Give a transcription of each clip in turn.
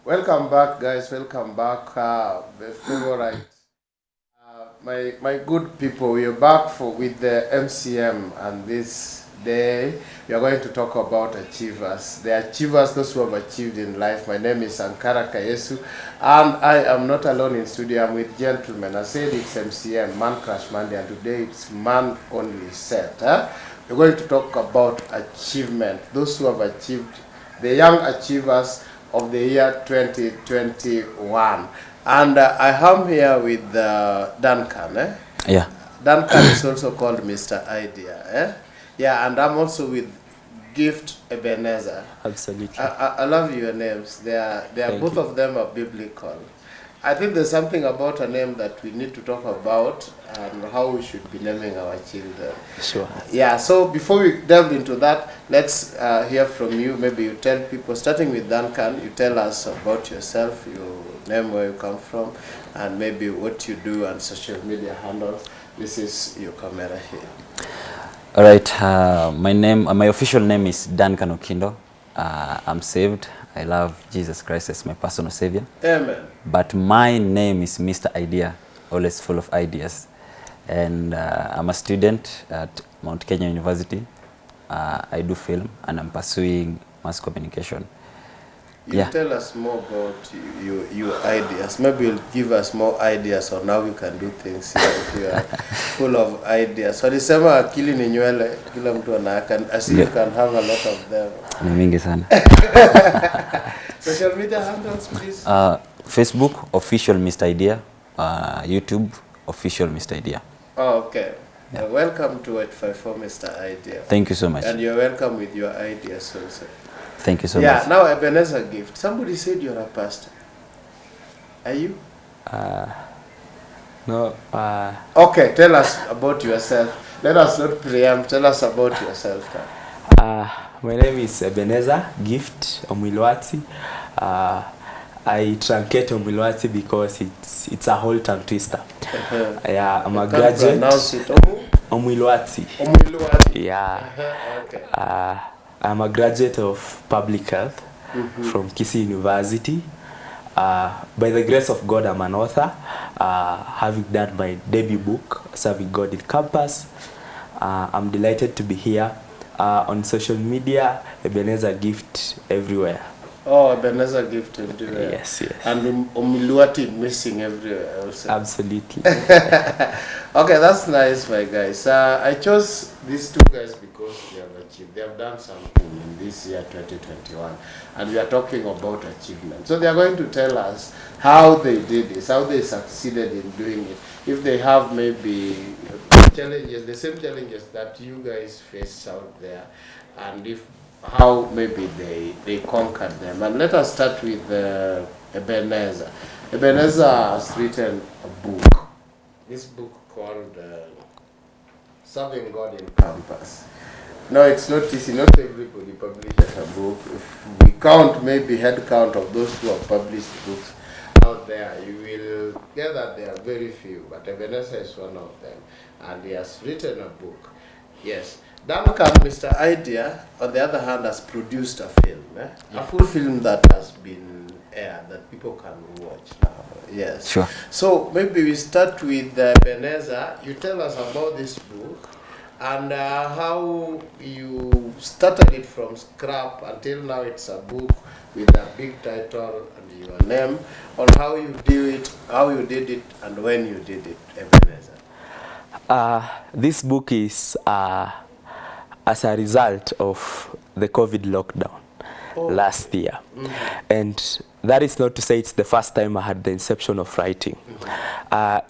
Welcome back, guys. Welcome back, the favorite. My good people. We are back with the MCM, and this day we are going to talk about achievers. The achievers, those who have achieved in life. My name is SANKARA, and I am not alone in studio. I'm with gentlemen. I said it's MCM, Man Crush Monday, and today it's Man Only Set. We're going to talk about achievement. Those who have achieved, the young achievers of the year 2021. And I am here with Duncan. Yeah. Duncan is also called Mr. Idea. Yeah, and I'm also with Gift Ebenezer. Absolutely. I love your names. They are both you. of them are biblical. I think there's something about a name that we need to talk about and how we should be naming our children. Sure. Yeah, so before we delve into that, let's hear from you. Maybe you tell people, starting with Duncan, you tell us about yourself, your name, where you come from, and maybe what you do and social media handles. This is your camera here. All right. My official name is Duncan Okindo. I'm saved. I love Jesus Christ as my personal savior. Amen. But my name is Mr. Idea, always full of ideas. And I'm a student at Mount Kenya University. I do film and I'm pursuing mass communication. You tell us more about your ideas. Maybe you'll give us more ideas on how we can do things here if you are full of ideas. So nisema akili ni nywele, kila mtu as you can have a lot of them. Ni mingi sana. Social media handles, please. Facebook, official Mr. Idea. YouTube, official Mr. Idea. Oh, okay. Yeah. Welcome to 854 Mr. Idea. Thank you so much. And you're welcome with your ideas also. Thank you so much. Yeah, now Ebenezer Gift. Somebody said you're a pastor. Are you? No. Okay, tell us about yourself. Let us not preempt. Tell us about yourself. My name is Ebenezer Gift Omilwati. I truncate Omilwati because it's a whole tongue twister. Yeah, I'm a graduate. Pronounce it. Omilwati. Omilwati. Yeah. Okay. I'm a graduate of public health from Kisii University. By the grace of God, I'm an author, having done my debut book, Serving God in Campus. I'm delighted to be here on social media, Ebenezer Gift everywhere. Oh, Ebenezer Gift everywhere. Yes, yes. And Omilwati missing everywhere also. Absolutely. Okay, that's nice, my guys. I chose these two guys because they have achieved. They have done something in this year 2021, and we are talking about achievement. So they are going to tell us how they did this, how they succeeded in doing it. If they have maybe challenges, the same challenges that you guys face out there, and if how maybe they conquered them. And let us start with Ebenezer. Ebenezer has written a book. This book called Serving God in Campus. No, it's not easy. Not everybody publishes a book. If we count maybe head count of those who have published books out there, you will get that there are very few. But Ebenezer is one of them. And he has written a book. Yes. Duncan, Mr. Idea, on the other hand, has produced a film. A full film that has been aired, that people can watch now. Yes. Sure. So maybe we start with Ebenezer. You tell us about this book and how you started it from scrap until now it's a book with a big title and your name, on how you do it, how you did it, and when you did it, Ebenezer. This book is as a result of the COVID lockdown last year. And that is not to say it's the first time I had the inception of writing.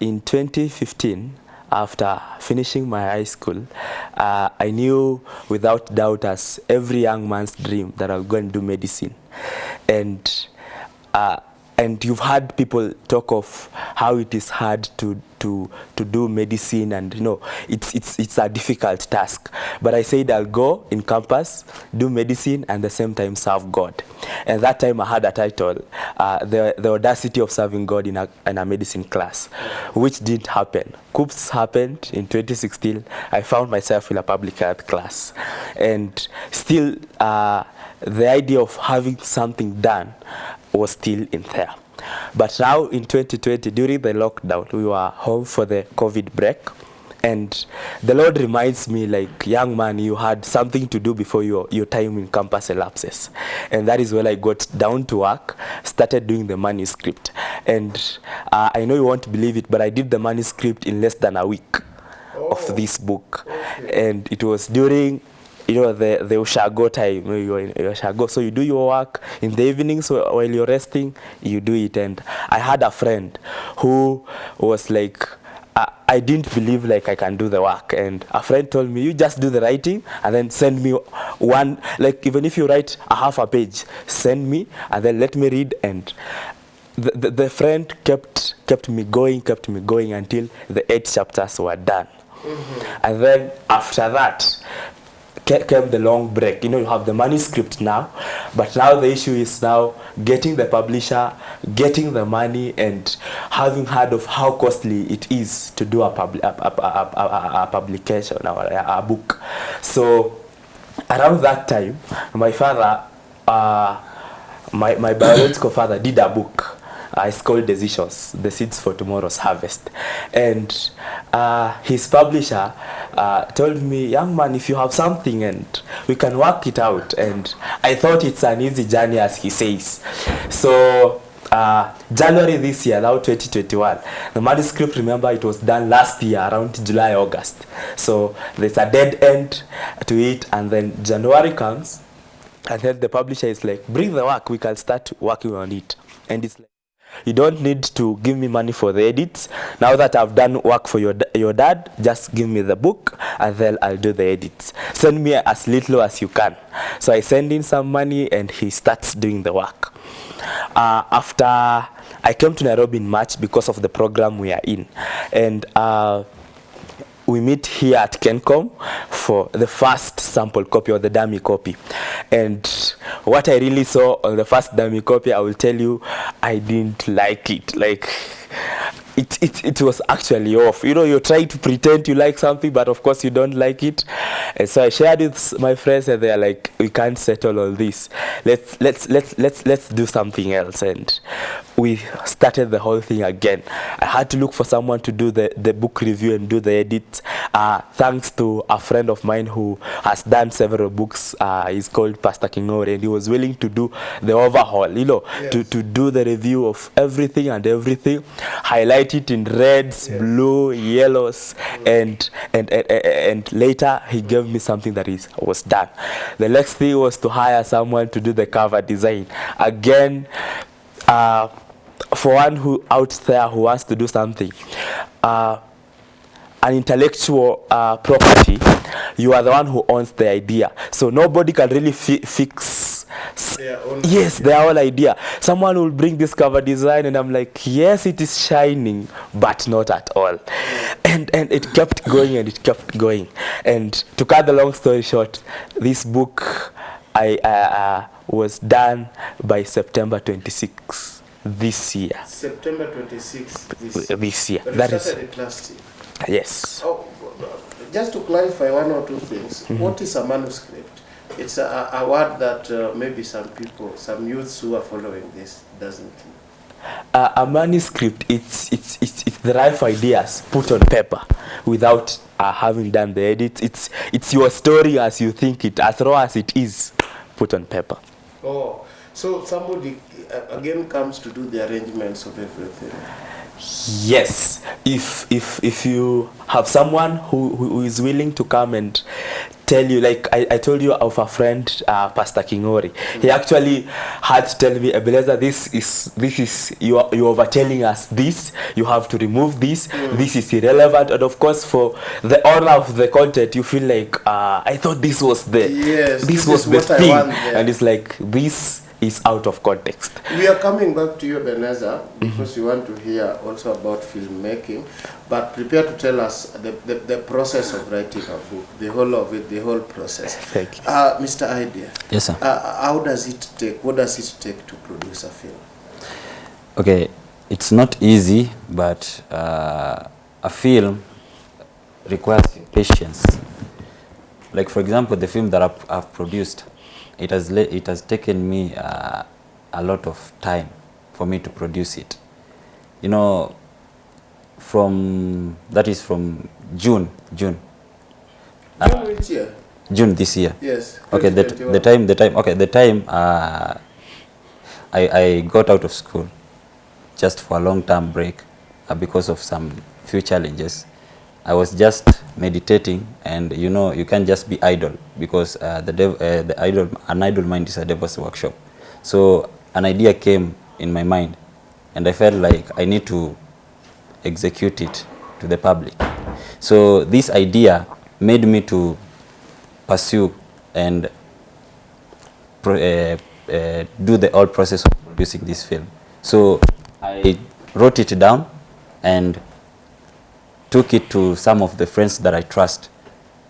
In 2015, after finishing my high school, I knew without doubt, as every young man's dream, that I was going to do medicine. And you've heard people talk of how it is hard to to do medicine, and you know, it's a difficult task. But I said I'll go in campus, do medicine, and at the same time serve God. And that time I had a title, the audacity of serving God in a medicine class, which didn't happen. Coops happened in 2016. I found myself in a public health class, and still the idea of having something done was still in there. But now in 2020, during the lockdown, we were home for the COVID break, and the Lord reminds me, like, young man, you had something to do before your time in campus elapses. And that is when I got down to work, started doing the manuscript. And I know you won't believe it, but I did the manuscript in less than a week of this book. Okay. And it was during, you know, the Ushago time. You're in Ushago, so you do your work in the evening, so while you're resting, you do it. And I had a friend who was like, I didn't believe like I can do the work, and a friend told me, you just do the writing and then send me one, like even if you write a half a page, send me and then let me read. And the friend kept me going until the 8 chapters were done. And then after that came the long break. You know, you have the manuscript now, but now the issue is now getting the publisher, getting the money, and having heard of how costly it is to do a publication or a book. So around that time, my father, my biological father, did a book. It's called Decisions, The Seeds for Tomorrow's Harvest. And his publisher told me, young man, if you have something and we can work it out. And I thought it's an easy journey, as he says. So January this year, now 2021, the manuscript, remember, it was done last year around July, August. So there's a dead end to it, and then January comes, and then the publisher is like, bring the work, we can start working on it. And it's like, you don't need to give me money for the edits. Now that I've done work for your dad, just give me the book and then I'll do the edits. Send me as little as you can. So I send in some money and he starts doing the work. After I came to Nairobi in March because of the program we are in. And we meet here at Kencom for the first sample copy or the dummy copy. And what I really saw on the first dummy copy, I will tell you, I didn't like it. Like, it was actually off. You know, you try to pretend you like something, but of course you don't like it. And so I shared with my friends, and they are like, we can't settle on this. Let's do something else. And we started the whole thing again. I had to look for someone to do the book review and do the edit. Thanks to a friend of mine who has done several books. He's called Pastor Kingore, and he was willing to do the overhaul, you know, yes, to do the review of everything, highlight it in reds, yes, blue, yellows, and later he gave me something that was done. The next thing was to hire someone to do the cover design. Again, for one who out there who wants to do something, an intellectual property, you are the one who owns the idea. So nobody can really fix their own idea. Someone will bring this cover design and I'm like, yes, it is shining, but not at all. And it kept going and it kept going. And to cut the long story short, this book I was done by September 26 this year. September 26 this year. But that you started it last year. Yes. Oh, just to clarify one or two things, what is a manuscript? It's a word that maybe some people, some youths who are following this doesn't know. A manuscript, it's the rough ideas put on paper without having done the edit. It's your story as you think it, as raw as it is, put on paper. Oh, so somebody again comes to do the arrangements of everything. Yes, if you have someone who is willing to come and tell you, like I told you of a friend, Pastor Kingore. He actually had to tell me, Ebenezer, this is you are overtelling us this. You have to remove this. This is irrelevant. And of course, for the owner of the content, you feel like I thought this was the this was the thing, and it's like this is out of context. We are coming back to you, Ebenezer, because we want to hear also about filmmaking, but prepare to tell us the process of writing a book, the whole of it, the whole process. Thank you. Mr. Idea. Yes, sir. How does it take, what does it take to produce a film? Okay, it's not easy, but a film requires patience. Like, for example, the film that I've produced, it has taken me a lot of time for me to produce it. You know, from June. June which year? June this year. Yes. Okay, the time I got out of school just for a long-term break because of some few challenges. I was just meditating, and you know, you can't just be idle, because an idle mind is a devil's workshop. So an idea came in my mind, and I felt like I need to execute it to the public. So this idea made me to pursue and do the whole process of producing this film. So I wrote it down and took it to some of the friends that I trust.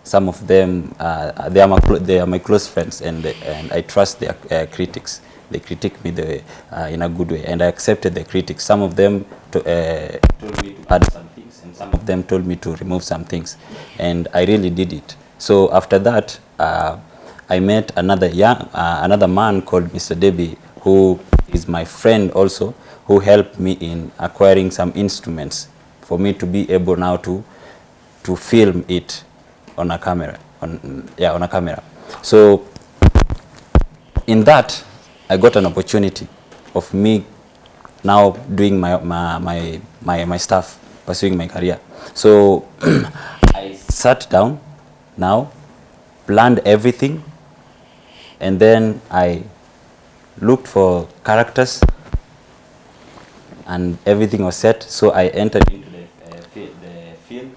Some of them, they are my close friends, and I trust their critics. They critique me in a good way, and I accepted the critics. Some of them told me to add some things, and some of them told me to remove some things, and I really did it. So after that, I met another man called Mr. Debbie, who is my friend also, who helped me in acquiring some instruments for me to be able now to film it on a camera, on a camera. So in that, I got an opportunity of me now doing my stuff, pursuing my career. So I sat down now, planned everything, and then I looked for characters, and everything was set. So I entered into the film.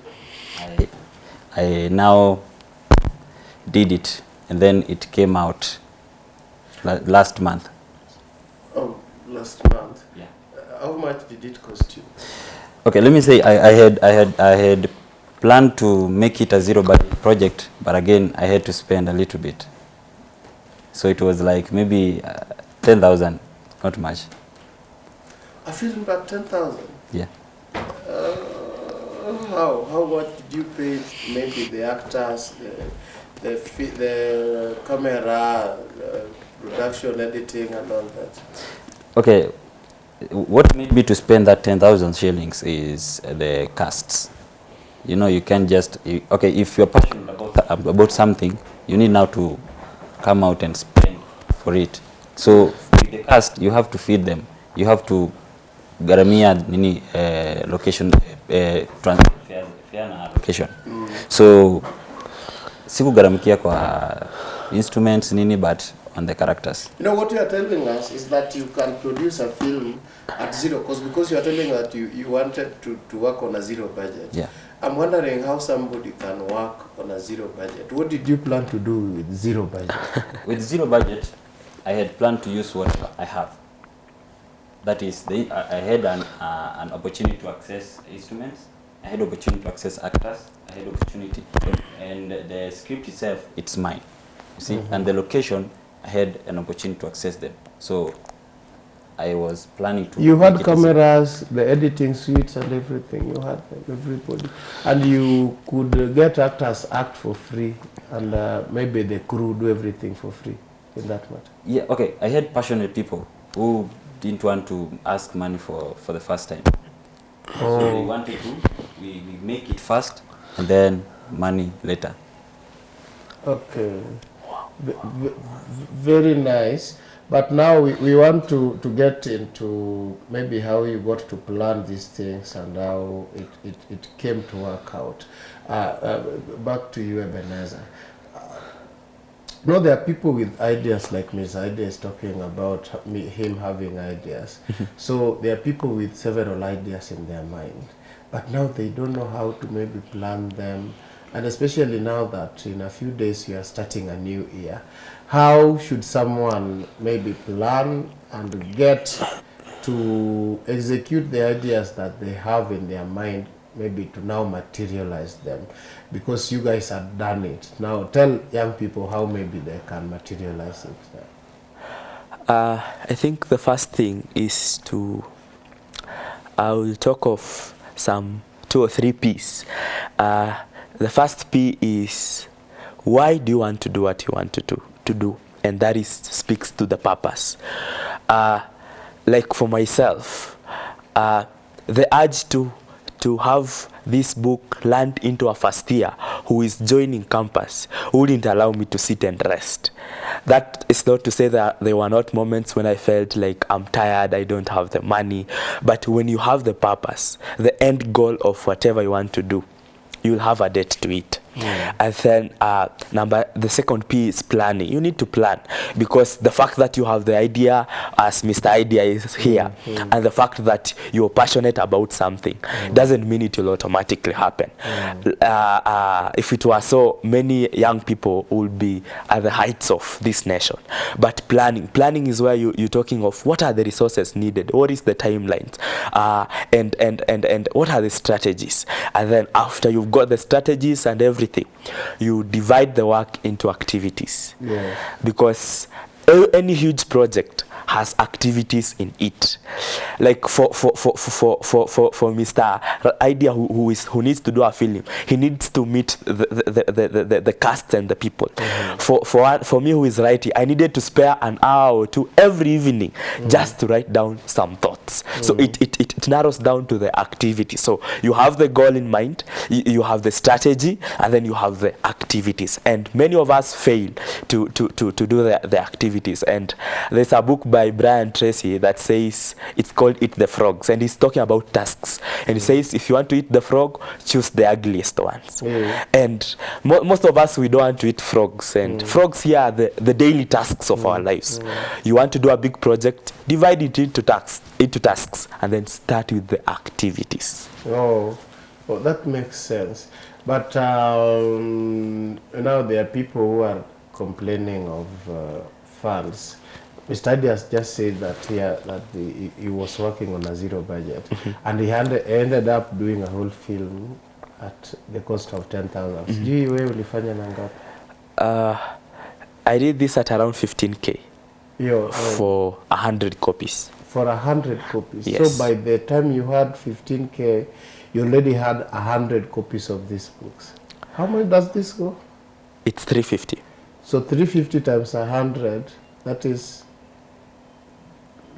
I now did it, and then it came out last month. Oh, last month. Yeah. How much did it cost you? Okay, let me say I had planned to make it a zero budget project, but again I had to spend a little bit. So it was like maybe 10,000, not much. A film about 10,000. Yeah. How much did you pay? Maybe the actors, the camera, production, editing, and all that. Okay, what made me to spend that 10,000 shillings is the costs. You know, you can't just, okay, if you're passionate about something, you need now to come out and spend for it. So with the cast, you have to feed them. You have to garamia nini location transfer na location. So sikugaramikia kwa instruments nini, but on the characters. You know what you are telling us is that you can produce a film at zero cost, because you are telling that you wanted to work on a zero budget. Yeah. I'm wondering how somebody can work on a zero budget. What did you plan to do with zero budget? With zero budget, I had planned to use what I have. That is, I had an opportunity to access instruments, I had opportunity to access actors, I had opportunity, and the script itself, it's mine, you see, and the location, I had an opportunity to access them. So I was planning to... You had cameras, the editing suites and everything, you had everybody. And you could get actors act for free, and maybe the crew do everything for free in that matter. Yeah, okay, I had passionate people who didn't want to ask money for the first time. So they wanted to, we make it first, and then money later. Okay. Very nice. But now we want to get into maybe how you got to plan these things and how it came to work out. Back to you, Ebenezer. No, there are people with ideas, like Ms. Idea is talking about him having ideas. So there are people with several ideas in their mind, but now they don't know how to maybe plan them, And especially now that in a few days you are starting a new year, how should someone maybe plan and get to execute the ideas that they have in their mind, maybe to now materialize them? Because you guys have done it. Now tell young people how maybe they can materialize it. I think the first thing is to, I will talk of some 2 or 3 P's. The first P is, why do you want to do what you want to do? And that is speaks to the purpose. Like for myself, the urge to have this book land into a first year who is joining campus wouldn't allow me to sit and rest. That is not to say that there were not moments when I felt like I'm tired, I don't have the money. But when you have the purpose, the end goal of whatever you want to do, you'll have a date to it. And then the second P is planning. You need to plan, because the fact that you have the idea, as Mr. Idea is here, and the fact that you're passionate about something doesn't mean it will automatically happen. If it were so, many young people would be at the heights of this nation. But planning is where you're talking of what are the resources needed, what is the timelines, and what are the strategies. And then after you've got the strategies and everything, you divide the work into activities. Because any huge project has activities in it. Like for Mr. Idea who needs to do a film, he needs to meet the cast and the people. For me who is writing, I needed to spare an hour or 2 every evening just to write down some thoughts. So it narrows down to the activity. So you have the goal in mind, you have the strategy, and then you have the activities. And many of us fail to do the activities. And there's a book by Brian Tracy that says, it's called Eat the Frogs, and he's talking about tasks. And he says, if you want to eat the frog, choose the ugliest ones. And most of us, we don't want to eat frogs. And frogs here are the daily tasks of our lives. You want to do a big project, divide it into tasks, and then start with the activities. Oh, well, that makes sense. But now there are people who are complaining of funds. Mr. Adi has just said that he was working on a zero budget, and he ended up doing a whole film at the cost of 10,000. Sijui wewe ulifanya na ngapi? I did this at around 15K for 100 copies. For 100 copies. Yes. So by the time you had 15K, you already had 100 copies of these books. How much does this go? It's 350. So 350 times 100, that is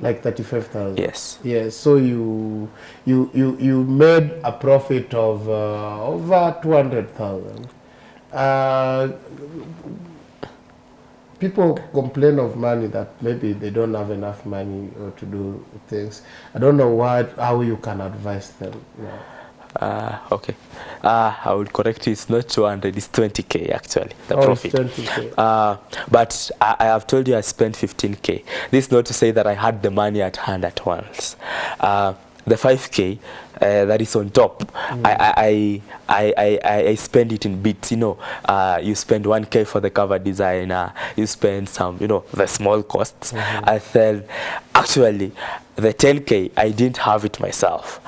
like 35,000. Yes. Yes. So you made a profit of over 200,000. People complain of money, that maybe they don't have enough money or to do things. I don't know how you can advise them. Okay. I will correct you. It's not 200. It's 20K actually. The profit. It's 20K. But I have told you I spent 15K. This is not to say that I had the money at hand at once. The 5K that is on top, I spend it in bits. You know, you spend 1K for the cover designer. You spend some, the small costs. I said, actually, the 10K I didn't have it myself.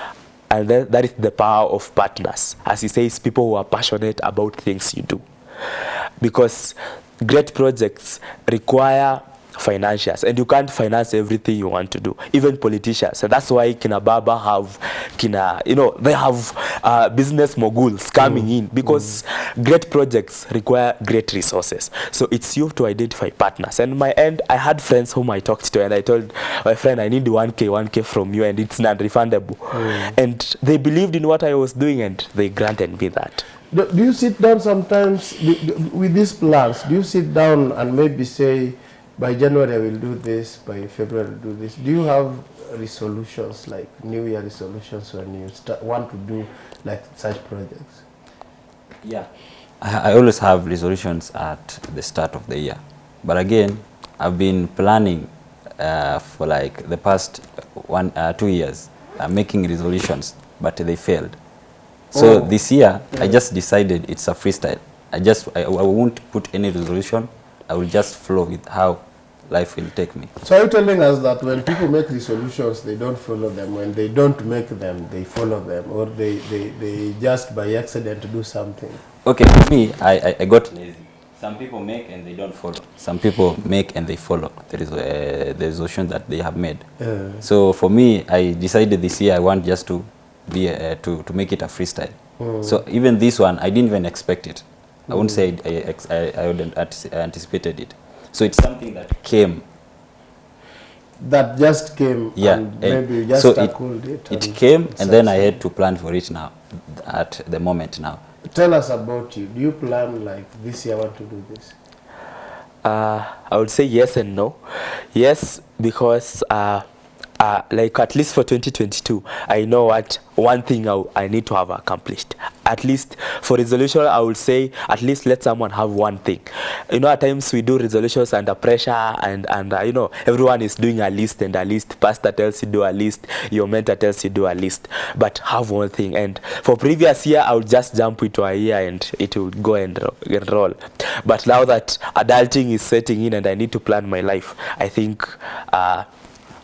And that is the power of partners. As he says, people who are passionate about things you do. Because great projects require financials, and you can't finance everything you want to do, even politicians. And that's why Kina Baba have they have business moguls coming in, because great projects require great resources. So it's you to identify partners. And my end, I had friends whom I talked to, and I told my friend, I need 1K from you, and it's non-refundable. And they believed in what I was doing, and they granted me that. Do you sit down sometimes with these plans? Do you sit down and maybe say, by January I will do this, by February I will do this? Do you have resolutions, like New Year resolutions, when you want to do like such projects? Yeah. I always have resolutions at the start of the year. But again, I've been planning for like the past 2 years, making resolutions, but they failed. So this year, I just decided it's a freestyle. I won't put any resolution. I will just flow with how life will take me. So are you telling us that when people make resolutions, they don't follow them? When they don't make them, they follow them? Or they just by accident do something? Okay, for me, I got lazy. Some people make and they don't follow. Some people make and they follow. There is the resolution that they have made. So for me, I decided this year I want just to be to make it a freestyle. So even this one, I didn't even expect it. I wouldn't say I wouldn't anticipated it. So it's something that came. That just came, Yeah, and maybe you just so tackled it. It came, and then I had to plan for it now, at the moment now. Tell us about you. Do you plan like this year I want to do this? I would say yes and no. Yes, because like at least for 2022, I know what one thing I need to have accomplished. At least for resolution, I would say at least let someone have one thing. You know, at times we do resolutions under pressure, and you know, everyone is doing a list and a list. Pastor tells you do a list, your mentor tells you do a list, but have one thing. And for previous year, I would just jump into a year and it would go and roll. But now that adulting is setting in and I need to plan my life, I think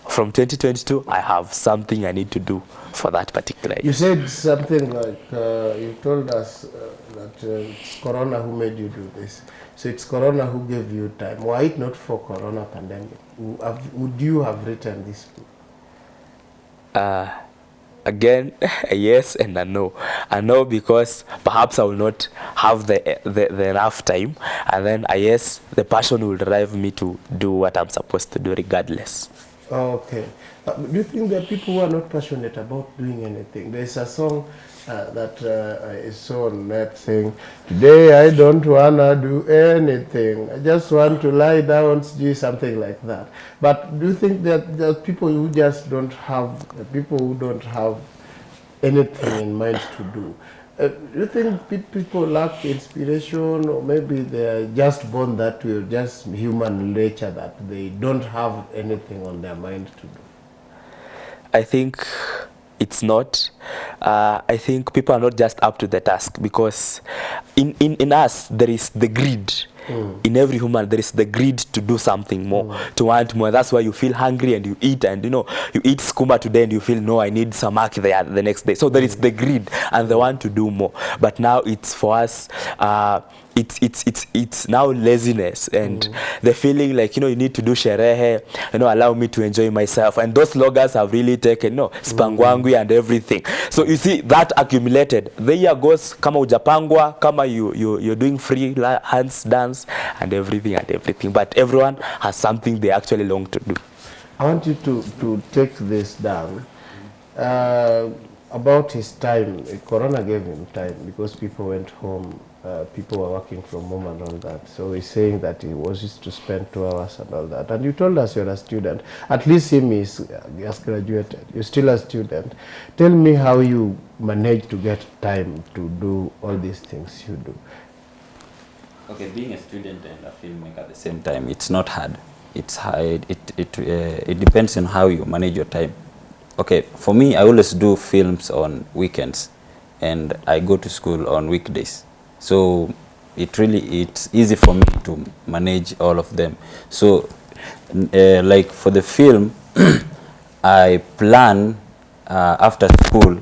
from 2022, I have something I need to do for that particular year. You said something like, you told us that it's Corona who made you do this. So it's Corona who gave you time. Why it not for Corona pandemic? Would you have written this book? Again, a yes and a no. A no because perhaps I will not have the enough time, and then a yes, the passion will drive me to do what I'm supposed to do regardless. Okay. Do you think there are people who are not passionate about doing anything? There's a song that I saw on net saying, "Today I don't wanna do anything. I just want to lie down," do something like that. But do you think that there are people who just don't have, people who don't have anything in mind to do? Do you think people lack inspiration, or maybe they are just born that way, or just human nature that they don't have anything on their mind to do? I think it's not. I think people are not just up to the task, because in us there is the greed. In every human there is the greed to do something more, to want more. That's why you feel hungry and you eat, and you know, you eat skuma today and you feel, no, I need samaki there the next day. So there is the greed and the want to do more. But now it's for us, it's now laziness and the feeling like, you know, you need to do sherehe, you know, allow me to enjoy myself. And those loggers have really taken, you know, spangwangwi and everything. So you see that accumulated. The year goes, kama ujapangwa, kama you're doing free hands dance and everything. But everyone has something they actually long to do. I want you to take this down. About his time, Corona gave him time because people went home, people were working from home and all that. So he's saying that he was used to spend 2 hours and all that. And you told us you're a student. At least him is has graduated. You're still a student. Tell me how you manage to get time to do all these things you do. Okay, being a student and a filmmaker at the same time, it's not hard. It's hard. It depends on how you manage your time. Okay, for me, I always do films on weekends, and I go to school on weekdays. So it's easy for me to manage all of them. So like for the film, I plan after school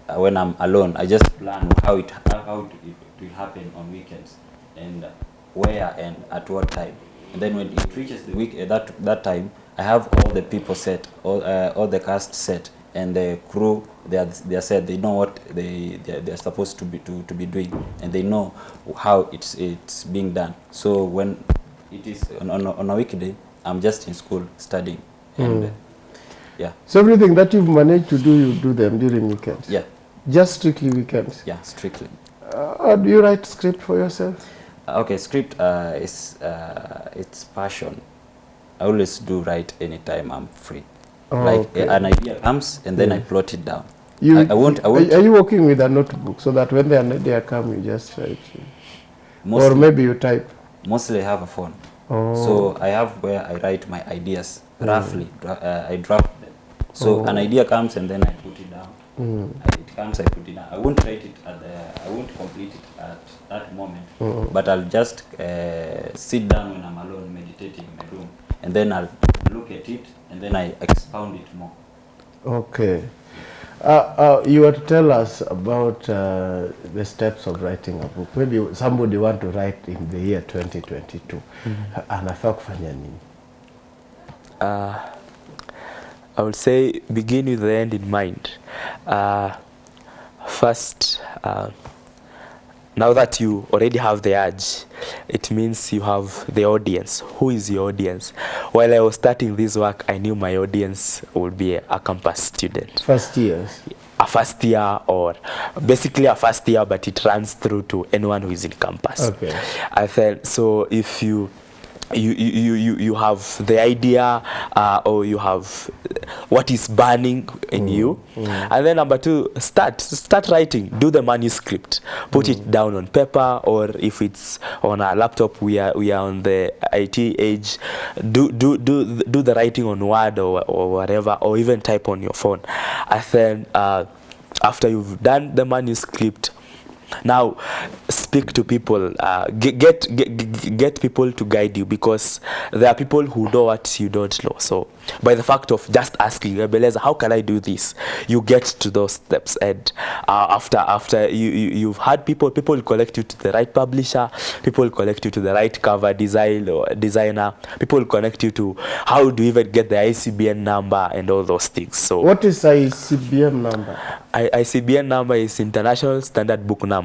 when I'm alone. I just plan how it will happen on weekends, and where and at what time. And then when it reaches the week that time, I have all the people set, all the cast set, and the crew they are set. They know what they are supposed to be doing, and they know how it's being done. So when it is on a weekday, I'm just in school studying, and yeah. So everything that you've managed to do, you do them during weekends? Yeah. Just strictly weekends? Yeah, strictly. Do you write script for yourself? Okay, script is it's passion. I always do write anytime I'm free. Okay. An idea comes and then I plot it down. I won't. Are you working with a notebook so that when the idea comes, you just write? Mostly, or maybe you type? Mostly I have a phone. Oh. So I have where I write my ideas roughly. I draft them. So an idea comes and then I put it down. It it comes, I put it down. I won't write it I won't complete it at that moment, but I'll just sit down when I'm alone, meditating in my room, and then I'll look at it, and then I expound it more. Okay. You were to tell us about the steps of writing a book. Maybe somebody want to write in the year 2022. Anafaa kufanya nini? I would say begin with the end in mind. First, now that you already have the urge, it means you have the audience. Who is your audience? While I was starting this work, I knew my audience would be a campus student. First years? A first year, or basically a first year, but it runs through to anyone who is in campus. Okay. I felt, so if you have the idea, or you have what is burning in you, and then number two, start writing. Do the manuscript, put it down on paper, or if it's on a laptop, we are on the IT age, do the writing on Word or whatever, or even type on your phone. And then after you've done the manuscript, now speak to people, get people to guide you, because there are people who know what you don't know. So by the fact of just asking, Ebenezer, how can I do this, you get to those steps. And after you've had people will collect you to the right publisher, people will collect you to the right cover design or designer, people will connect you to how do you even get the ICBN number and all those things. So what is ICBN number? ICBN number is International Standard Book Number.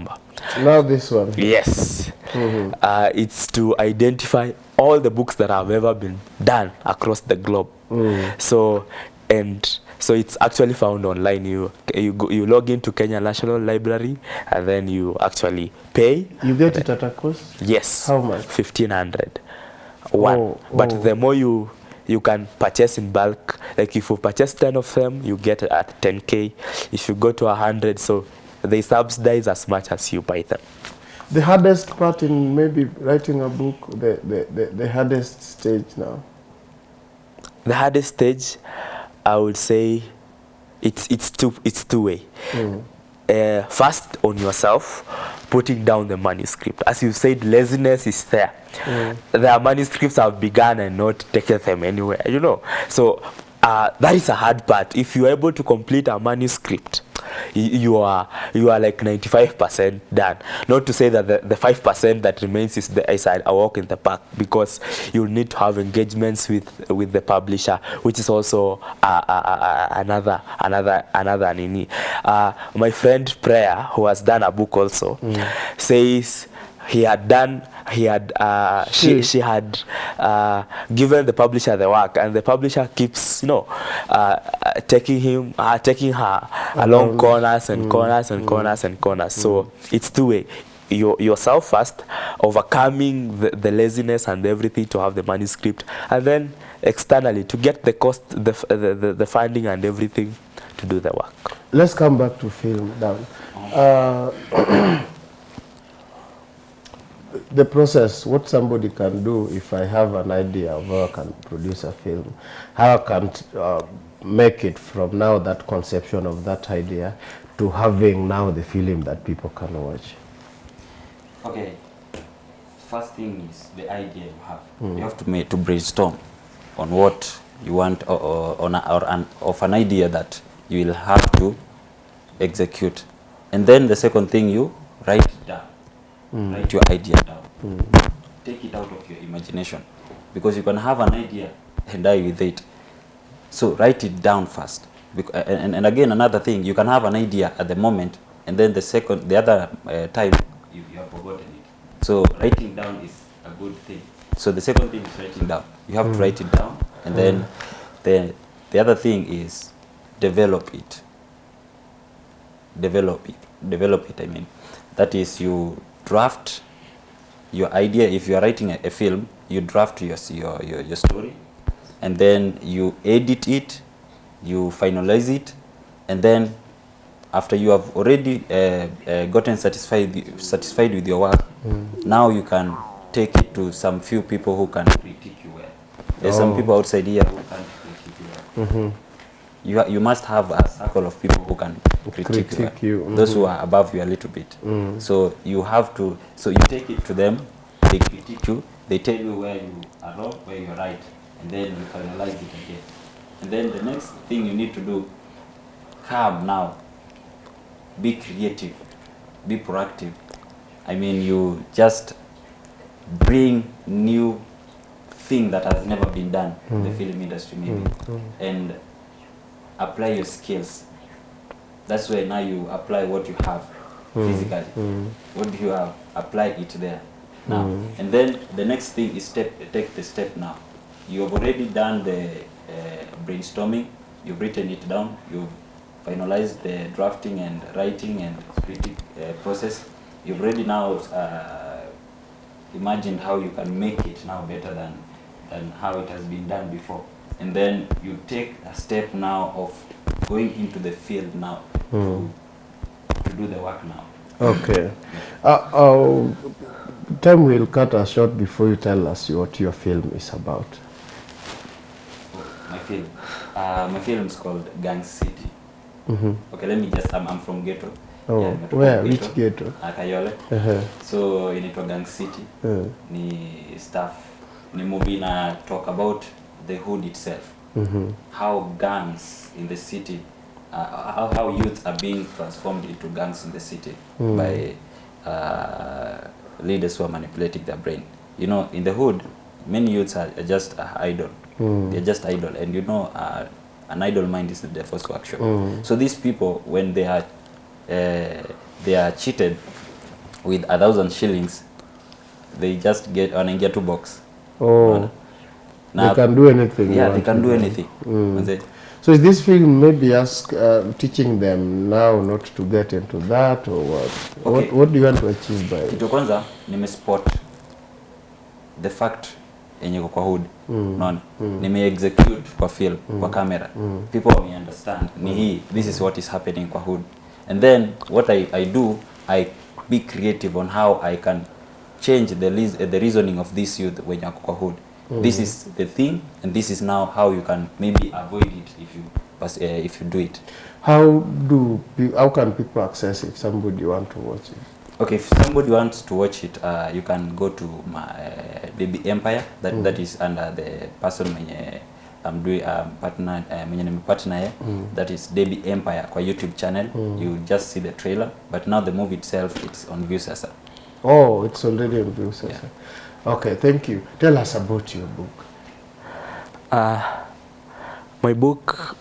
Now this one. Yes. It's to identify all the books that have ever been done across the globe. So it's actually found online. You log into Kenya National Library, and then you actually pay. You get it at a cost? Yes. How much? 1,500. But the more you can purchase in bulk, like if you purchase 10 of them, you get it at 10K. If you go to 100, so they subsidize as much as you buy them. The hardest part in maybe writing a book, the hardest stage now? The hardest stage, I would say, it's two way. First, on yourself, putting down the manuscript. As you said, laziness is there. Their manuscripts have begun and not taken them anywhere, you know. So that is a hard part. If you are able to complete a manuscript, you are like 95% done. Not to say that the 5% that remains is a walk in the park, because you need to have engagements with the publisher, which is also another nini. My friend Prayer, who has done a book also, says she had given the publisher the work, and the publisher keeps taking her along corners and corners and corners and corners. So it's two way. Yourself first, overcoming the laziness and everything to have the manuscript, and then externally to get the cost, the funding and everything to do the work. Let's come back to film now. The process, what somebody can do if I have an idea of how I can produce a film, how I can make it from now that conception of that idea to having now the film that people can watch. Okay, first thing is the idea you have. You have to brainstorm on what you want, or of an idea that you will have to execute. And then the second thing, you write it down. Write your idea down. Take it out of your imagination, because you can have an idea and die with it. So write it down first. And again, another thing, you can have an idea at the moment, and then the other time you have forgotten it. So writing down is a good thing. So the second thing is writing down. You have to write it down, and then the other thing is develop it. Develop it. I mean, that is, you draft your idea. If you are writing a film, you draft your story, and then you edit it, you finalize it, and then after you have already gotten satisfied with your work, now you can take it to some few people who can critique you well. There's some people outside here who can critique you well. You must have a circle of people who can critique you. those who are above you a little bit. So you have to, so you take it to them, they critique you, they tell you where you are wrong, where you're right, and then you finalize it again. And then the next thing you need to do, calm now, be creative, be proactive. I mean, you just bring new thing that has never been done in the film industry maybe, and apply your skills. That's where now you apply what you have physically. What do you have? Apply it there now. And then the next thing is take the step now. You have already done the brainstorming, you've written it down, you've finalized the drafting and writing and critique process. You've already now imagined how you can make it now better than how it has been done before. And then you take a step now of going into the field now to do the work now. Okay. Time will cut us short before you tell us what your film is about. My film is called Gang City. Okay, let me just, I'm from ghetto. Oh, yeah, where? Which ghetto? Kayole. So inaitwa Gang City. Ni stuff, ni movie na talk about the hood itself. How gangs in the city, how youths are being transformed into gangs in the city by leaders who are manipulating their brain. You know, in the hood, many youths are just idle. They're just idle, and you know, an idle mind is the first workshop. So these people, when they are cheated with 1,000 shillings, they just get on a two box. Oh, now, they can do anything. Yeah, they can do anything. So is this film maybe teaching them now not to get into that, or what? Okay. What do you want to achieve by it? Kitu kwanza nimespot the fact yenye kwa hood. Unaona? Nime-execute kwa film, kwa camera. People may understand. Ni hii, this is what is happening kwa hood. And then what I do, I be creative on how I can change the reasoning of this youth when you're kwa hood. This is the thing, and this is now how you can maybe avoid it if you do it. How can people access it if somebody want to watch it? Okay, if somebody wants to watch it, you can go to my Baby Empire. That is under the person I'm doing partner that is Baby Empire kwa YouTube channel. You just see the trailer, but now the movie itself, it's on Viewsasa. Oh, it's already on Viewsasa. Yeah. Okay, thank you. Tell us about your book. My book,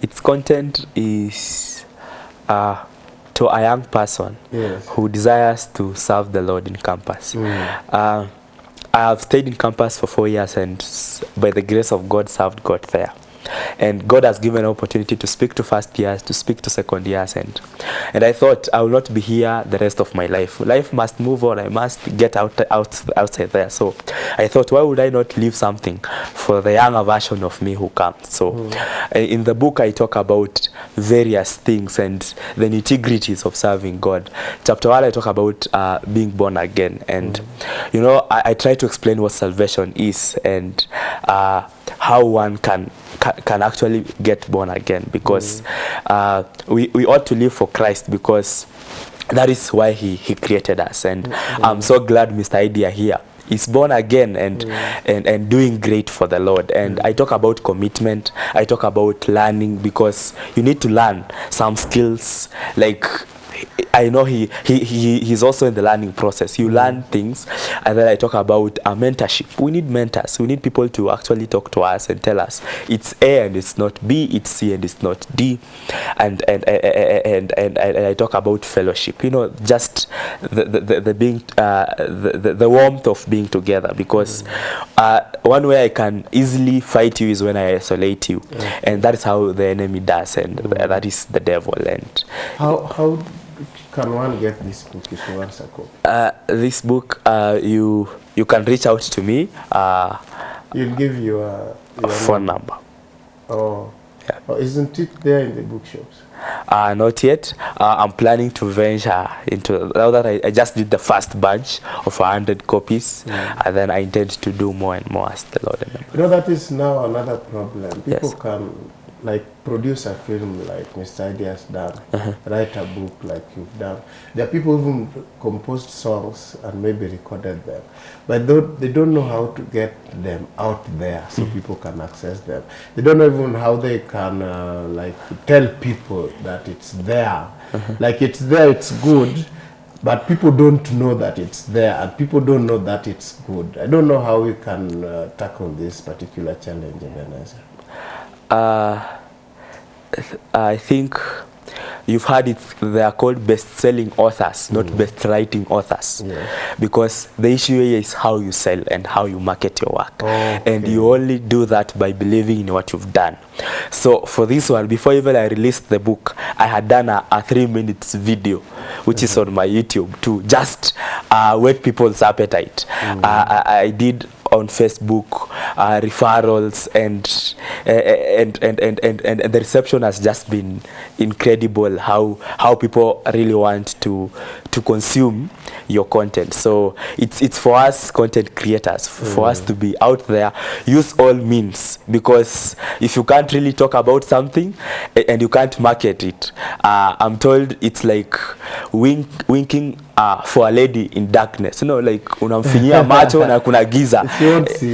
its content is to a young person who desires to serve the Lord in campus. I have stayed in campus for 4 years, and by the grace of God, served God there. And God has given an opportunity to speak to first years, to speak to second years, and I thought I will not be here the rest of my life. Life must move on. I must get outside there. So I thought, why would I not leave something for the younger version of me who comes? So in the book, I talk about various things and the nitty-gritties of serving God. Chapter 1, I talk about being born again, and you know, I try to explain what salvation is and how one can actually get born again, because we ought to live for Christ, because that is why he created us. And I'm so glad Mr. Idea here is born again and doing great for the Lord. And I talk about commitment, I talk about learning, because you need to learn some skills. Like, I know he's also in the learning process. You learn things, and then I talk about mentorship. We need mentors. We need people to actually talk to us and tell us it's A and it's not B, it's C and it's not D, and I talk about fellowship. You know, just the being the warmth of being together. Because one way I can easily fight you is when I isolate you, and that is how the enemy does, and that is the devil. And how can one get this book if you want a copy? This book, you can reach out to me. You'll give your phone number. Oh, yeah. Oh, isn't it there in the bookshops? Not yet. I'm planning to venture into, now that I just did the first batch of 100 copies, and then I intend to do more and more as the Lord. You know, that is now another problem. People can like produce a film like Mr. Idea has done, write a book like you've done. There are people who even composed songs and maybe recorded them, but they don't know how to get them out there so people can access them. They don't know even how they can like tell people that it's there. Like it's there, it's good, but people don't know that it's there, and people don't know that it's good. I don't know how we can tackle this particular challenge, Ebenezer. I think you've heard it, they are called best-selling authors, not best-writing authors. Because the issue here is how you sell and how you market your work. And you only do that by believing in what you've done. So for this one, before even I released the book, I had done a 3-minute video, which is on my YouTube to just whet people's appetite. I did on Facebook referrals, and the reception has just been incredible. How people really want to consume your content. So it's for us content creators, for us to be out there, use all means, because if you can't really talk about something and you can't market it, I'm told it's like winking for a lady in darkness, you know, like unamfinyia macho na kuna giza,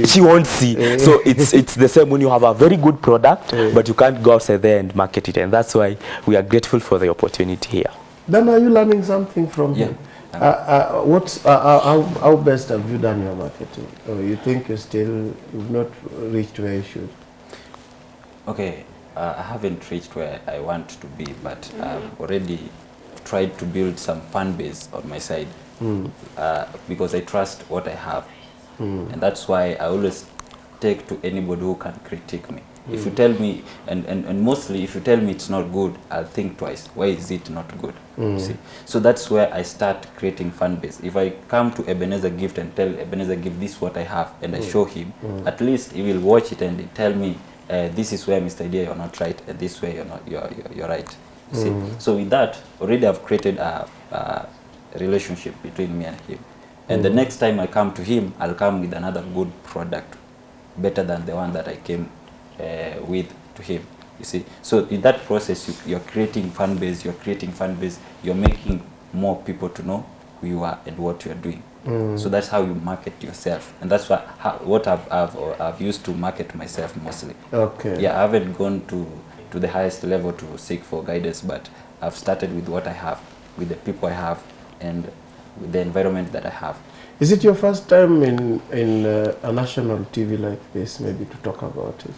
she won't see. So it's the same when you have a very good product, but you can't go outside there and market it, and that's why we are grateful for the opportunity here. Then are you learning something from him? How best have you done your marketing? Or you think you've not reached where you should? Okay, I haven't reached where I want to be, but I've already tried to build some fan base on my side, because I trust what I have, and that's why I always take to anybody who can critique me. If you tell me, and mostly if you tell me it's not good, I'll think twice. Why is it not good? See? So that's where I start creating fan base. If I come to Ebenezer Gift and tell Ebenezer Gift this is what I have, and I show him, at least he will watch it and he'll tell me, this is where Mr. Idea you're not right, and this way you're right. See? So with that, already I've created a relationship between me and him. And the next time I come to him, I'll come with another good product, better than the one that I came with to him. You see? So in that process, you're creating fan base, you're making more people to know who you are and what you're doing. So that's how you market yourself, and that's what I've used to market myself mostly. Okay. Yeah, I haven't gone to the highest level to seek for guidance, but I've started with what I have, with the people I have, and with the environment that I have. Is it your first time in a national TV like this, maybe to talk about it?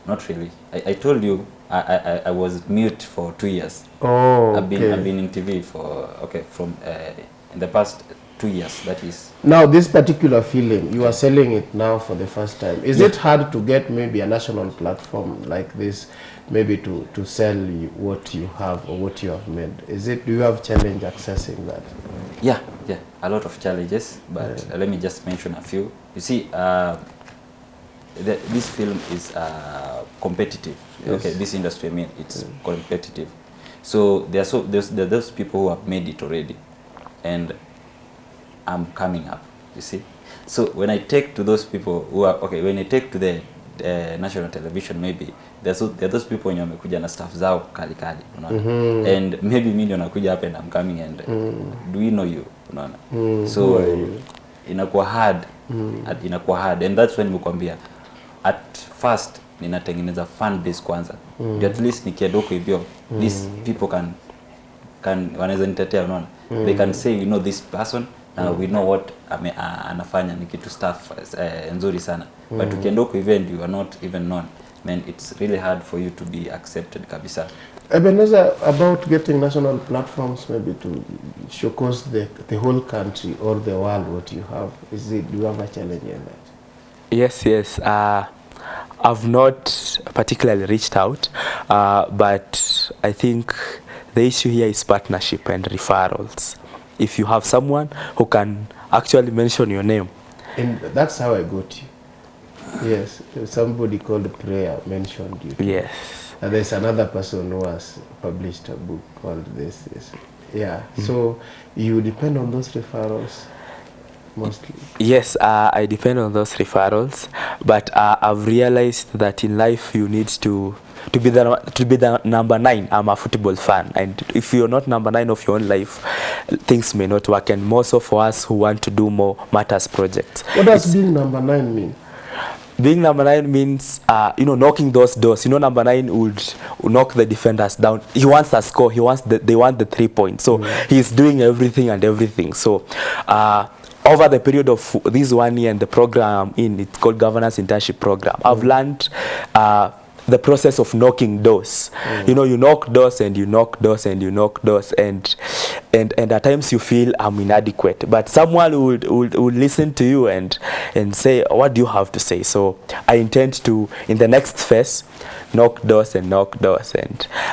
Not really. I told you I was mute for 2 years. Oh, I've been in TV for from in the past 2 years. That is. Now this particular film, you are selling it now for the first time. Is it hard to get maybe a national platform like this, maybe to sell what you have or what you have made? Do you have challenge accessing that? Yeah, a lot of challenges, but let me just mention a few. You see, this film is competitive. Okay, this industry, I mean, it's competitive. So there are those people who have made it already, and I'm coming up. You see, so when I take to those people who are when I take to the national television, maybe there are those people wenye wamekuja na staff zao kali, unaona, and maybe mimi ndio nakuja hapa and I'm coming and do we know you, unaona, so inakuwa hard, and that's when nimekwambia at first ninatengeneza fan base kwanza, at least nikiadoko hivyo these people can wanaweza nitetea, unaona, they can say, you know, this person, we know what anafanya, ni kitu staff nzuri sana, but ukiendoko hivyo and you are not even known, man, it's really hard for you to be accepted kabisa. Ebenezer, about getting national platforms, maybe to showcase the whole country or the world what you have, do you have a challenge in that? Yes. I've not particularly reached out, but I think the issue here is partnership and referrals. If you have someone who can actually mention your name. And that's how I got you. Yes, somebody called Prayer mentioned you. Yes. And there's another person who has published a book called this. Yeah. So you depend on those referrals? mostly? Yes, I depend on those referrals, but I've realized that in life you need to be the number 9. I'm a football fan, and if you're not number 9 of your own life, things may not work. And most of us who want to do more matters projects. What does being number 9 mean? Being number 9 means, knocking those doors. Number 9 would knock the defenders down. He wants a score. They want the 3 points. So he's doing everything. So over the period of this 1 year and the program it's called Governance Internship Program, I've learned the process of knocking doors. You knock doors and you knock doors and you knock doors, and at times you feel I'm inadequate, but someone would listen to you and say, what do you have to say? So I intend to, in the next phase, knock doors, and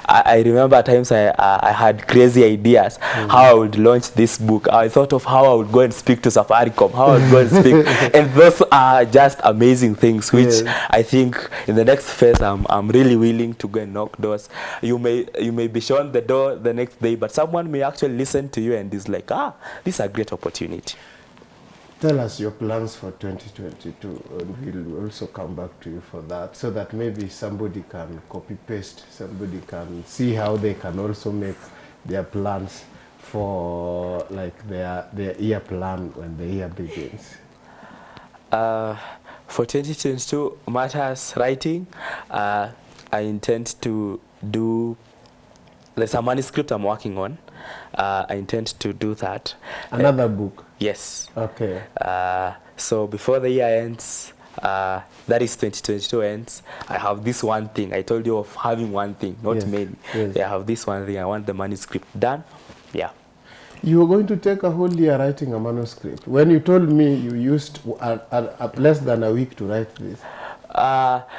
I remember at times I had crazy ideas how I would launch this book. I thought of how I would go and speak to Safaricom, how I would go and speak, and those are just amazing things which I think in the next phase I'm really willing to go and knock doors. You may be shown the door the next day, but someone may actually listen to you and is like, this is a great opportunity. Tell us your plans for 2022, and we'll also come back to you for that, so that maybe somebody can copy-paste, somebody can see how they can also make their plans for like their year plan when the year begins. For 2022 matters writing, I intend to do, there's a manuscript I'm working on. I intend to do that. Another book? Yes. Okay. So before the year ends, that is 2022 ends, I have this one thing. I told you of having one thing, not many. Yes. I have this one thing. I want the manuscript done. Yeah. You were going to take a whole year writing a manuscript. When you told me you used less than a week to write this.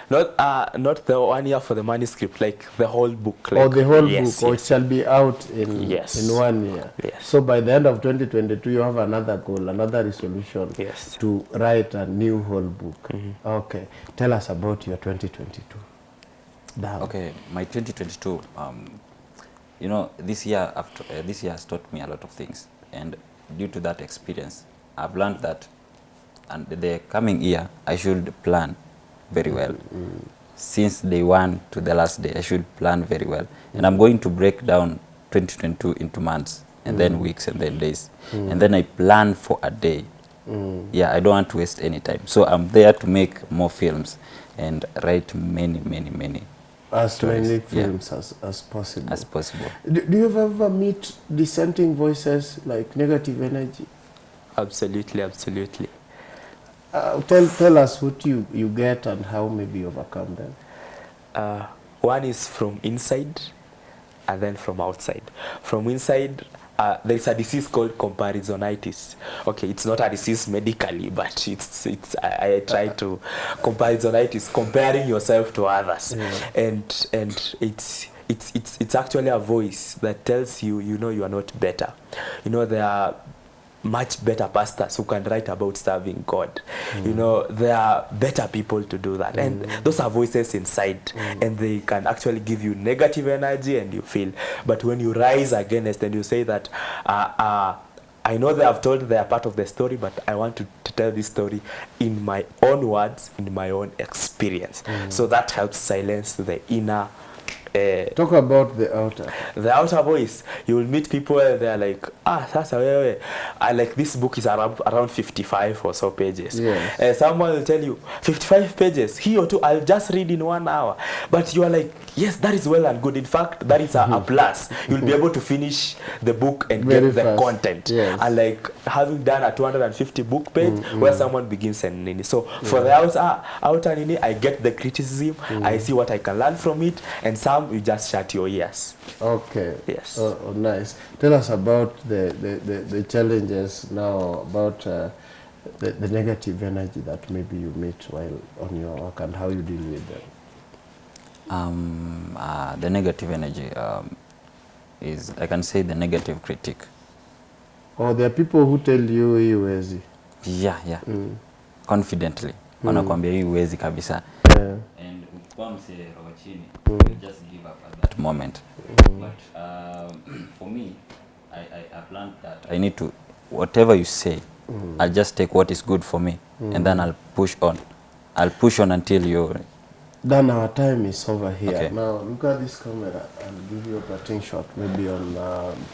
Not the 1 year for the manuscript, like the whole book. Like, the whole book, or it shall be out in 1 year. Yes. So by the end of 2022, you have another goal, another resolution to write a new whole book. Okay. Tell us about your 2022. Down. Okay, my 2022, this year has taught me a lot of things, and due to that experience, I've learned that, and the coming year, I should plan very well. Since day 1 to the last day, I should plan very well. And I'm going to break down 2022 into months, and then weeks, and then days. And then I plan for a day. Yeah, I don't want to waste any time. So I'm there to make more films and write many as stories. many films as possible. As possible. Do you ever meet dissenting voices like negative energy? Absolutely. Tell us what you get and how maybe you overcome them. One is from inside and then from outside. From inside, there's a disease called comparisonitis. Okay, it's not a disease medically, but I try to, comparisonitis, comparing yourself to others. And it's actually a voice that tells you, you are not better. There are much better pastors who can write about serving God. There are better people to do that. And those are voices inside, and they can actually give you negative energy, and you feel. But when you rise against and you say that, I know they have told they are part of the story, but I want to tell this story in my own words, in my own experience. So that helps silence the inner. Talk about the outer. The outer voice. You will meet people and they are like, sasa wewe. Like this book is around 55 or so pages. Someone will tell you, 55 pages, he or two, I'll just read in 1 hour. But you are like, yes, that is well and good. In fact, that is a plus. You'll be able to finish the book and very get the fast content. And like having done a 250 book page where someone begins and nini. So for the outer nini, I get the criticism, I see what I can learn from it, and some you just shut your ears. Okay. Yes. Oh, nice. Tell us about the challenges now, about the negative energy that maybe you meet while on your work, and how you deal with them. The negative energy is, I can say, the negative critique. Or there are people who tell you hii huwezi. Yeah. Confidently. Wanakuambia hii huwezi kabisa. And ukikuwa mse roho chini, you just give up at that moment. But for me, I've learned that I need to whatever you say, I'll just take what is good for me, and then I'll push on. I'll push on until you. Then our time is over here. Okay. Now look at this camera and give you a parting shot, maybe on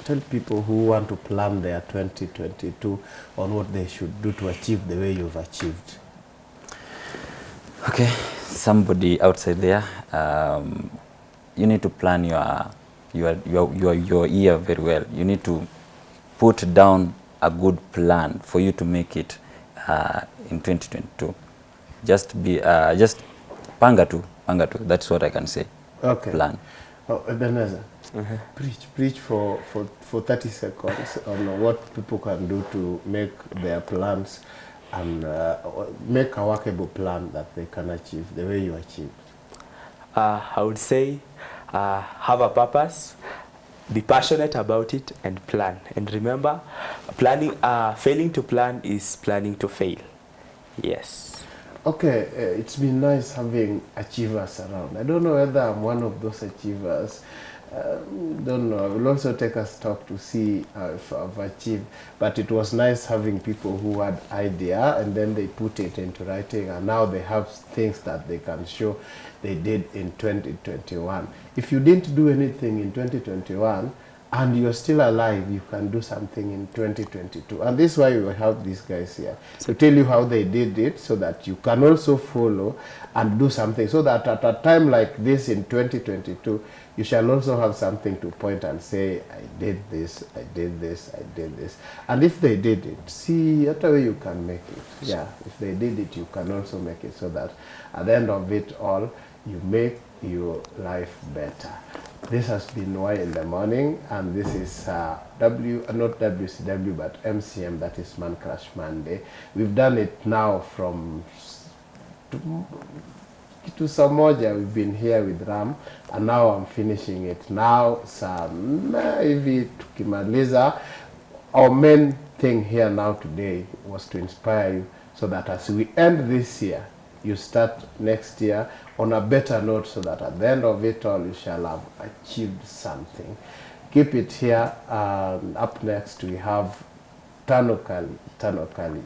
tell people who want to plan their 2022 on what they should do to achieve the way you've achieved. Okay, somebody outside there, you need to plan your year very well. You need to put down a good plan for you to make it in 2022. Just panga tu. That's what I can say. Okay. Plan. Oh, Ebenezer, preach for 30 seconds on what people can do to make their plans and make a workable plan that they can achieve the way you achieved. I would say have a purpose, be passionate about it, and plan. And remember, failing to plan is planning to fail. Yes. Okay, it's been nice having achievers around. I don't know whether I'm one of those achievers. Don't know. I will also take a stock to see if I've achieved. But it was nice having people who had idea and then they put it into writing, and now they have things that they can show they did in 2021. If you didn't do anything in 2021 and you're still alive, you can do something in 2022. And this is why we have these guys here to tell you how they did it, so that you can also follow and do something, so that at a time like this in 2022, you shall also have something to point and say, I did this, I did this, I did this. And if they did it, see what way you can make it. Yeah, if they did it, you can also make it, so that at the end of it all, you make your life better. This has been Why in the Morning, and this is not WCW but MCM, that is Man Crush Monday. We've done it now from to Samoja. We've been here with Ram, and now I'm finishing it. Now hivi tukimaliza, our main thing here now today was to inspire you, so that as we end this year, you start next year on a better note, so that at the end of it all, you shall have achieved something. Keep it here. Up next, we have Tano Kali.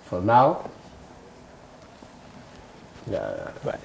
For now, yeah. Bye.